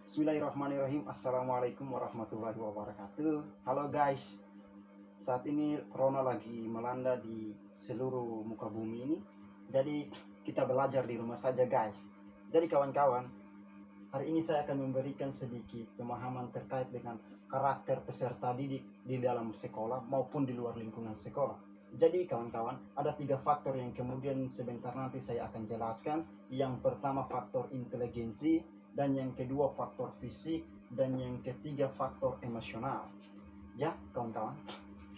Bismillahirrahmanirrahim. Assalamualaikum warahmatullahi wabarakatuh. Halo guys, saat ini corona lagi melanda di seluruh muka bumi ini. Jadi kita belajar di rumah saja guys. Jadi kawan-kawan, hari ini saya akan memberikan sedikit pemahaman terkait dengan karakter peserta didik di dalam sekolah maupun di luar lingkungan sekolah. Jadi kawan-kawan, ada 3 faktor yang kemudian sebentar nanti saya akan jelaskan. Yang pertama faktor inteligensi, dan yang kedua faktor fisik, dan yang ketiga faktor emosional. Ya kawan-kawan,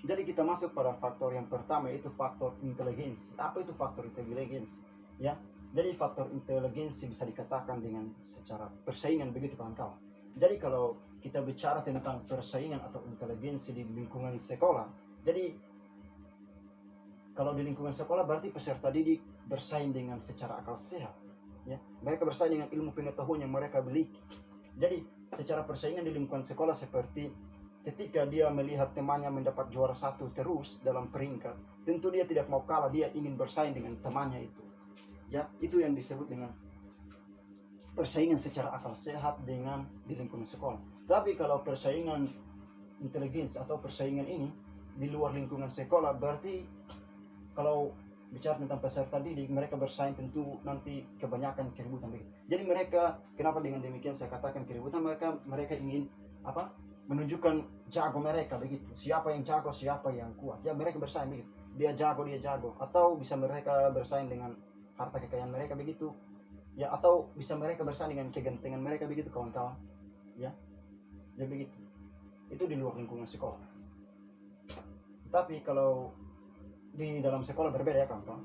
jadi kita masuk pada faktor yang pertama, yaitu faktor inteligensi. Apa itu faktor inteligensi? Ya, jadi faktor inteligensi bisa dikatakan dengan secara persaingan, begitu kawan-kawan. Jadi kalau kita bicara tentang persaingan atau inteligensi di lingkungan sekolah, jadi kalau di lingkungan sekolah berarti peserta didik bersaing dengan secara akal sehat. Ya, mereka bersaing dengan ilmu pengetahuan yang mereka miliki. Jadi secara persaingan di lingkungan sekolah seperti ketika dia melihat temannya mendapat juara 1 terus dalam peringkat, tentu dia tidak mau kalah, dia ingin bersaing dengan temannya itu. Ya, itu yang disebut dengan persaingan secara akal sehat dengan di lingkungan sekolah. Tapi kalau persaingan inteligens atau persaingan ini di luar lingkungan sekolah, berarti kalau bicara tentang peserta didik, mereka bersaing tentu nanti kebanyakan keributan begitu. Jadi mereka, kenapa dengan demikian saya katakan keributan, mereka ingin apa? Menunjukkan jago mereka begitu. Siapa yang jago, siapa yang kuat. Ya mereka bersaing begitu. Dia jago. Atau bisa mereka bersaing dengan harta kekayaan mereka begitu. Ya, atau bisa mereka bersaing dengan kegentingan mereka begitu kawan-kawan. Ya. Ya begitu. Itu di luar lingkungan sekolah. Tapi kalau di dalam sekolah berbeda ya kawan-kawan.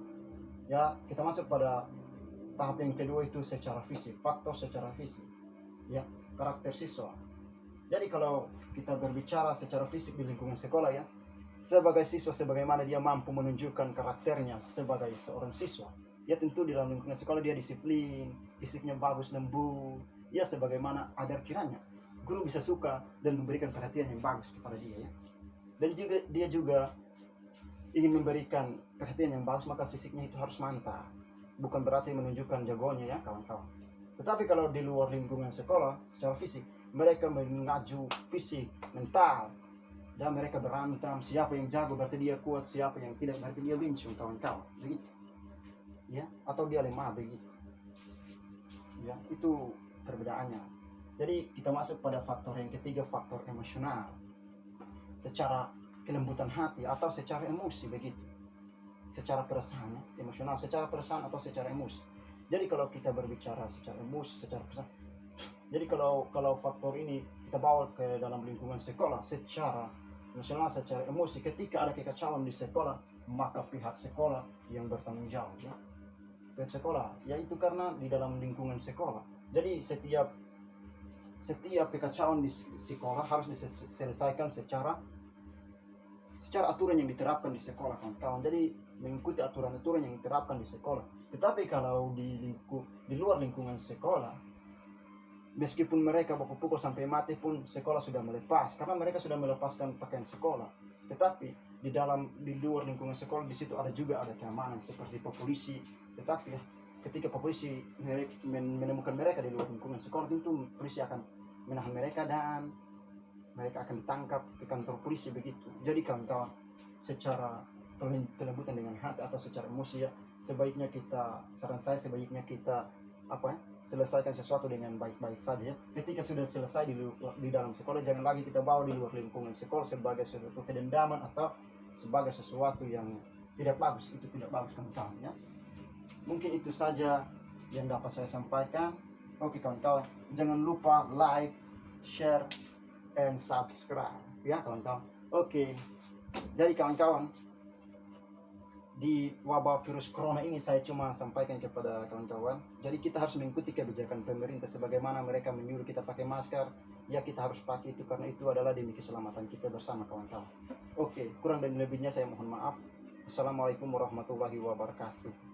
Ya, kita masuk pada tahap yang kedua, itu secara fisik, faktor secara fisik. Ya, karakter siswa. Jadi kalau kita berbicara secara fisik di lingkungan sekolah ya, sebagai siswa sebagaimana dia mampu menunjukkan karakternya sebagai seorang siswa. Ya tentu di dalam lingkungan sekolah dia disiplin, fisiknya bagus, lembut. Ya sebagaimana agar kiranya guru bisa suka dan memberikan perhatian yang bagus kepada dia ya. Dan juga dia juga ingin memberikan perhatian yang bagus, maka fisiknya itu harus mantap. Bukan berarti menunjukkan jagonya ya kawan-kawan. Tetapi kalau di luar lingkungan sekolah, secara fisik, mereka mengacu fisik, mental. Dan mereka berantem, siapa yang jago berarti dia kuat, siapa yang tidak berarti dia lincung kawan-kawan. Begitu. Ya, atau dia lemah begitu. Ya, itu perbedaannya. Jadi kita masuk pada faktor yang ketiga, faktor emosional. Secara kelembutan hati atau secara emosi begitu, secara perasaan emosional, secara perasaan atau secara emosi. Jadi kalau kita berbicara secara emosi, secara perasaan, jadi kalau faktor ini kita bawa ke dalam lingkungan sekolah, secara emosional, secara emosi, ketika ada kekacauan di sekolah, maka pihak sekolah yang bertanggung jawab ya. Pihak sekolah, yaitu karena di dalam lingkungan sekolah. Jadi setiap kekacauan di sekolah harus diselesaikan secara aturan yang diterapkan di sekolah kawan-kawan. Jadi mengikuti aturan-aturan yang diterapkan di sekolah. Tetapi kalau di luar lingkungan sekolah, meskipun mereka baku-pukul sampai mati pun sekolah sudah melepas, karena mereka sudah melepaskan pakaian sekolah. Tetapi di luar lingkungan sekolah, di situ juga ada keamanan seperti polisi. Tetapi ketika polisi menemukan mereka di luar lingkungan sekolah, tentu polisi akan menahan mereka dan mereka akan ditangkap ke kantor polisi begitu. Jadi kawan-kawan, secara kelembutan dengan hati atau secara emosi ya, saran saya sebaiknya kita selesaikan sesuatu dengan baik-baik saja ya. Ketika sudah selesai di dalam sekolah, jangan lagi kita bawa di luar lingkungan sekolah sebagai sesuatu kedendaman atau sebagai sesuatu yang tidak bagus. Itu tidak bagus kawan-kawan ya. Mungkin itu saja yang dapat saya sampaikan. Oke kawan-kawan, jangan lupa like, share, and subscribe ya kawan-kawan. Oke. Jadi kawan-kawan, di wabah virus corona ini saya cuma sampaikan kepada kawan-kawan, jadi kita harus mengikuti kebijakan pemerintah sebagaimana mereka menyuruh kita pakai masker. Ya kita harus pakai itu karena itu adalah demi keselamatan kita bersama kawan-kawan. Oke, kurang dan lebihnya saya mohon maaf. Assalamualaikum warahmatullahi wabarakatuh.